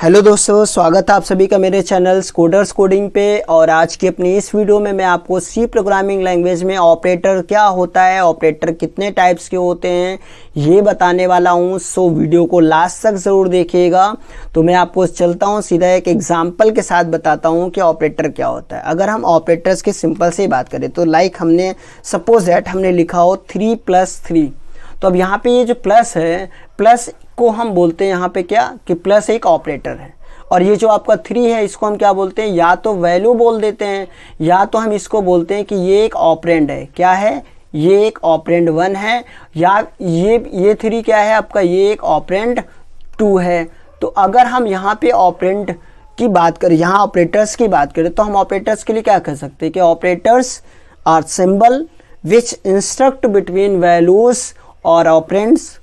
Hello दोस्तों, स्वागत है आप सभी का मेरे चैनल कोडर्स कोडिंग पे। और आज की अपनी इस वीडियो में मैं आपको सी प्रोग्रामिंग लैंग्वेज में ऑपरेटर क्या होता है, ऑपरेटर कितने टाइप्स के होते हैं, ये बताने वाला हूँ। सो वीडियो को लास्ट तक ज़रूर देखिएगा। तो मैं आपको चलता हूँ सीधा एक एग्जाम्पल के साथ बताता हूँ कि ऑपरेटर क्या होता है। अगर हम ऑपरेटर्स की सिंपल से बात करें तो लाइक हमने सपोज दैट हमने लिखा हो 3+3। तो अब यहाँ पे ये जो प्लस है, प्लस को हम बोलते हैं यहाँ पे क्या कि प्लस एक ऑपरेटर है। और ये जो आपका 3 है इसको हम क्या बोलते हैं, या तो वैल्यू बोल देते हैं या तो हम इसको बोलते हैं कि ये एक ऑपरेंड है। क्या है? ये एक ऑपरेंड 1 है। या ये 3 क्या है आपका, ये एक ऑपरेंड 2 है। तो अगर हम यहाँ पे ऑपरेंड की बात करें, यहाँ ऑपरेटर्स की बात करें, तो हम ऑपरेटर्स के लिए क्या कर सकते हैं कि operators are symbol which instruct between values और ऑपरेंड्स,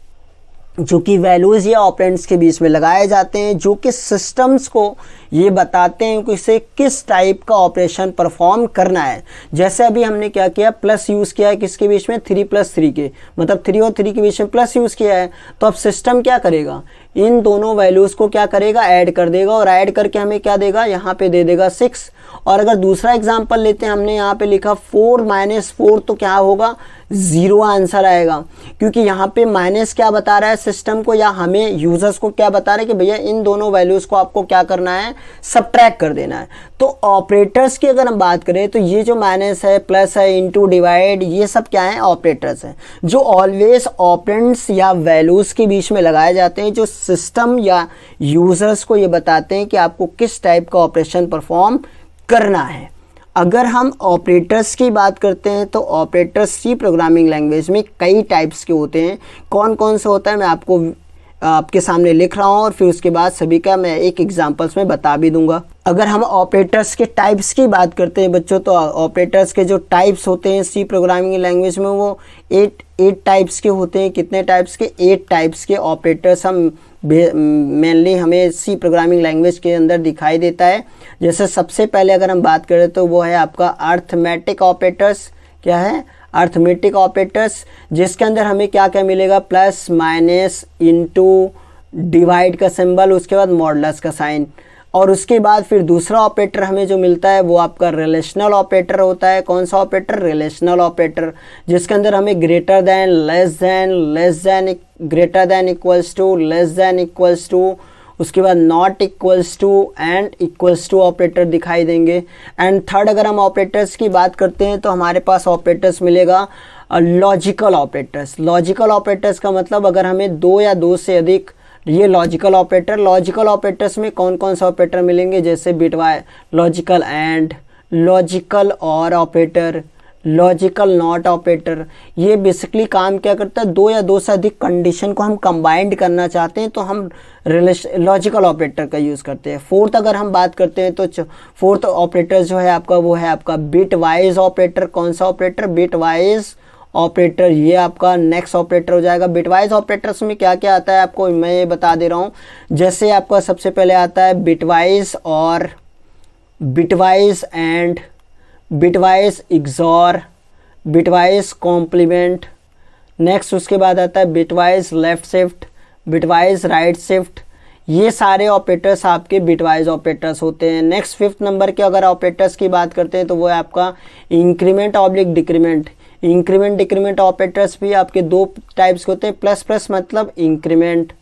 जो कि वैल्यूज़ या ऑपरेंड्स के बीच में लगाए जाते हैं, जो कि सिस्टम्स को ये बताते हैं कि इसे किस टाइप का ऑपरेशन परफॉर्म करना है। जैसे अभी हमने क्या किया, प्लस यूज़ किया है किसके बीच में, 3+3 के, मतलब 3 और 3 के बीच में प्लस यूज़ किया है। तो अब सिस्टम क्या करेगा, इन दोनों वैल्यूज़ को क्या करेगा, ऐड कर देगा। और ऐड करके हमें क्या देगा, यहाँ पे दे देगा 6। और अगर दूसरा एग्जाम्पल लेते हैं, हमने यहाँ पे लिखा 4-4, तो क्या होगा, 0 आंसर आएगा। क्योंकि यहाँ पे माइनस क्या बता रहा है सिस्टम को या हमें यूजर्स को क्या बता रहा है कि भैया इन दोनों वैल्यूज को आपको क्या करना है, सबट्रैक्ट कर देना है। तो ऑपरेटर्स की अगर हम बात करें तो ये जो माइनस है, प्लस है, इनटू, डिवाइड, ये सब क्या है, ऑपरेटर्स हैं, जो ऑलवेज ऑपरेंड्स या वैल्यूज के बीच में लगाए जाते हैं, जो सिस्टम या यूजर्स को ये बताते हैं कि आपको किस टाइप का ऑपरेशन परफॉर्म करना है। अगर हम ऑपरेटर्स की बात करते हैं तो ऑपरेटर्स सी प्रोग्रामिंग लैंग्वेज में कई टाइप्स के होते हैं। कौन कौन से होता है मैं आपके सामने लिख रहा हूँ और फिर उसके बाद सभी का मैं एक एग्जांपल्स में बता भी दूंगा। अगर हम ऑपरेटर्स के टाइप्स की बात करते हैं बच्चों, तो ऑपरेटर्स के जो टाइप्स होते हैं सी प्रोग्रामिंग लैंग्वेज में वो 8 टाइप्स के होते हैं। कितने टाइप्स के? 8 टाइप्स के ऑपरेटर्स हम मेनली हमें सी प्रोग्रामिंग लैंग्वेज के अंदर दिखाई देता है। जैसे सबसे पहले अगर हम बात करें तो वो है आपका अर्थमेटिक ऑपरेटर्स। क्या है? अर्थमेटिक ऑपरेटर्स, जिसके अंदर हमें क्या क्या मिलेगा, प्लस, माइनस, इनटू, डिवाइड का सिंबल, उसके बाद मॉडुलस का साइन। और उसके बाद फिर दूसरा ऑपरेटर हमें जो मिलता है वो आपका रिलेशनल ऑपरेटर होता है। कौन सा ऑपरेटर? रिलेशनल ऑपरेटर, जिसके अंदर हमें greater than, less than, greater than equals to, less than equals to, उसके बाद not equals to and equals to operator दिखाई देंगे। एंड थर्ड अगर हम ऑपरेटर्स की बात करते हैं तो हमारे पास ऑपरेटर्स मिलेगा लॉजिकल ऑपरेटर्स। लॉजिकल ऑपरेटर्स का मतलब अगर हमें 2 या 2 से अधिक, ये लॉजिकल ऑपरेटर्स में कौन कौन सा ऑपरेटर मिलेंगे, जैसे बिटवाइज, लॉजिकल एंड, लॉजिकल और ऑपरेटर, लॉजिकल नॉट ऑपरेटर। ये बेसिकली काम क्या करता है, 2 या 2 से अधिक कंडीशन को हम कंबाइंड करना चाहते हैं तो हम लॉजिकल ऑपरेटर का यूज़ करते हैं। फोर्थ अगर हम बात करते हैं तो फोर्थ ऑपरेटर जो है आपका वो है आपका बिट वाइज ऑपरेटर। कौन सा ऑपरेटर? Bit wise operator. ये आपका नेक्स्ट ऑपरेटर हो जाएगा। बिटवाइज ऑपरेटर्स में क्या क्या आता है आपको मैं ये बता दे रहा हूँ। जैसे आपका सबसे पहले आता है बिटवाइज और bitwise and, bitwise XOR, bitwise complement. Next उसके बाद आता है bitwise left shift, bitwise right shift. ये सारे ऑपरेटर्स आपके बिटवाइज ऑपरेटर्स होते हैं। नेक्स्ट 5th नंबर के अगर ऑपरेटर्स की बात करते हैं तो वो है आपका increment oblique decrement. Increment decrement operators भी आपके 2 टाइप्स के होते हैं। प्लस प्लस मतलब इंक्रीमेंट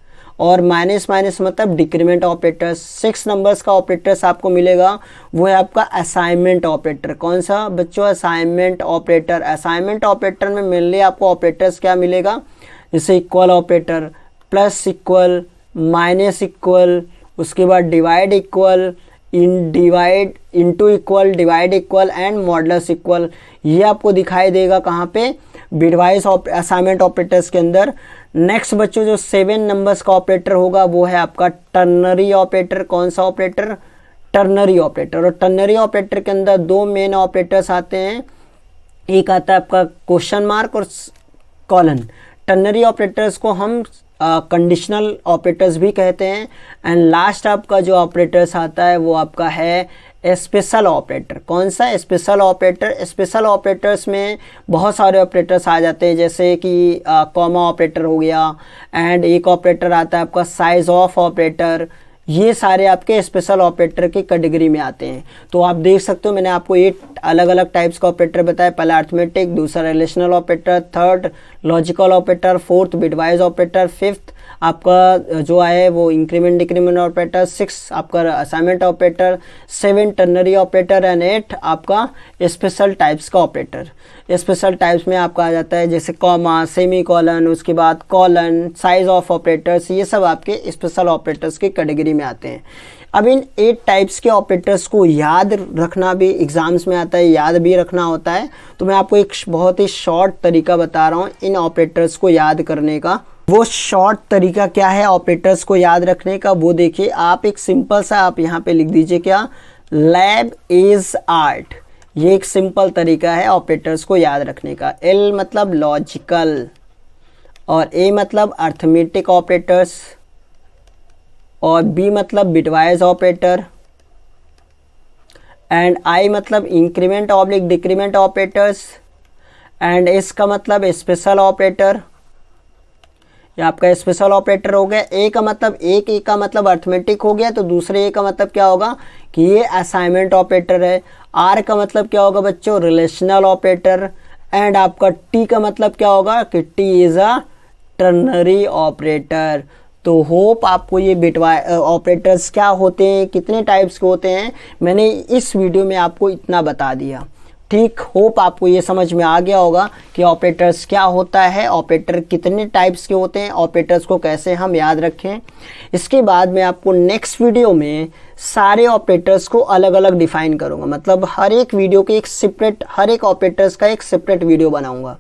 और माइनस माइनस मतलब डिक्रीमेंट ऑपरेटर्स। 6 नंबर्स का ऑपरेटर्स आपको मिलेगा वो है आपका असाइनमेंट ऑपरेटर। कौन सा बच्चों? Assignment operator. असाइनमेंट ऑपरेटर में मेनली आपको ऑपरेटर्स क्या मिलेगा, जैसे equal operator, plus equal, minus equal, उसके बाद divide equal, into equal, divide equal and modulus equal. ये आपको दिखाई देगा कहाँ पे, बिटवाइज असाइनमेंट ऑपरेटर्स के अंदर। नेक्स्ट बच्चों जो 7 नंबर्स का ऑपरेटर होगा वो है आपका टर्नरी ऑपरेटर। कौन सा ऑपरेटर? Ternary operator. और टर्नरी ऑपरेटर के अंदर 2 मेन ऑपरेटर्स आते हैं, एक आता है आपका क्वेश्चन मार्क और कॉलन। टर्नरी ऑपरेटर्स को हम कंडीशनल ऑपरेटर्स भी कहते हैं। एंड लास्ट आपका जो ऑपरेटर्स आता है वो आपका है स्पेशल ऑपरेटर। कौन सा? Special operator. स्पेशल ऑपरेटर्स में बहुत सारे ऑपरेटर्स आ जाते हैं, जैसे कि कॉमा ऑपरेटर हो गया। एंड एक ऑपरेटर आता है आपका साइज ऑफ ऑपरेटर, ये सारे आपके स्पेशल ऑपरेटर की कैटेगरी में आते हैं। तो आप देख सकते हो मैंने आपको 8 अलग अलग टाइप्स का ऑपरेटर बताया। पहला अर्थमेटिक, दूसरा relational operator, third logical operator, fourth bitwise operator, fifth आपका जो है वो इंक्रीमेंट डिक्रीमेंट ऑपरेटर, 6 आपका assignment operator, 7 ternary operator and 8 आपका स्पेशल टाइप्स का ऑपरेटर। स्पेशल टाइप्स में आपका आ जाता है जैसे कॉमा, सेमी कॉलन, उसके बाद कॉलन, साइज ऑफ ऑपरेटर्स, ये सब आपके स्पेशल ऑपरेटर्स की कैटेगरी में आते हैं। अब इन 8 टाइप्स के ऑपरेटर्स को याद रखना भी एग्जाम्स में आता है, याद भी रखना होता है। तो मैं आपको एक बहुत ही शॉर्ट तरीका बता रहा हूँ इन ऑपरेटर्स को याद करने का। वो शॉर्ट तरीका क्या है ऑपरेटर्स को याद रखने का, वो देखिए आप। एक सिंपल सा आप यहाँ पे लिख दीजिए क्या, लैब इज आर्ट। ये एक सिंपल तरीका है ऑपरेटर्स को याद रखने का। एल मतलब लॉजिकल, और ए मतलब अर्थमेटिक ऑपरेटर्स, और बी मतलब बिटवाइज ऑपरेटर, एंड आई मतलब increment oblique decrement operators, and S का मतलब स्पेशल ऑपरेटर। ये आपका स्पेशल ऑपरेटर हो गया। ए का मतलब ए का मतलब अर्थमेटिक हो गया, तो दूसरे ए का मतलब क्या होगा कि ये असाइनमेंट ऑपरेटर है। आर का मतलब क्या होगा बच्चों, रिलेशनल ऑपरेटर। एंड आपका टी का मतलब क्या होगा कि T is a ternary operator. तो होप आपको ये बिटवाइज ऑपरेटर्स क्या होते हैं, कितने टाइप्स के होते हैं, मैंने इस वीडियो में आपको इतना बता दिया। ठीक, होप आपको ये समझ में आ गया होगा कि ऑपरेटर्स क्या होता है, ऑपरेटर कितने टाइप्स के होते हैं, ऑपरेटर्स को कैसे हम याद रखें। इसके बाद मैं आपको नेक्स्ट वीडियो में सारे ऑपरेटर्स को अलग अलग डिफाइन करूंगा। मतलब हर एक वीडियो के एक सेपरेट, हर एक ऑपरेटर्स का एक सेपरेट वीडियो बनाऊंगा।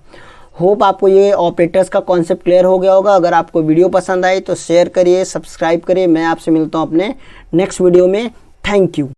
होप आपको ये ऑपरेटर्स का कॉन्सेप्ट क्लियर हो गया होगा। अगर आपको वीडियो पसंद आई तो शेयर करिए, सब्सक्राइब करिए। मैं आपसे मिलता हूँ अपने नेक्स्ट वीडियो में। Thank you.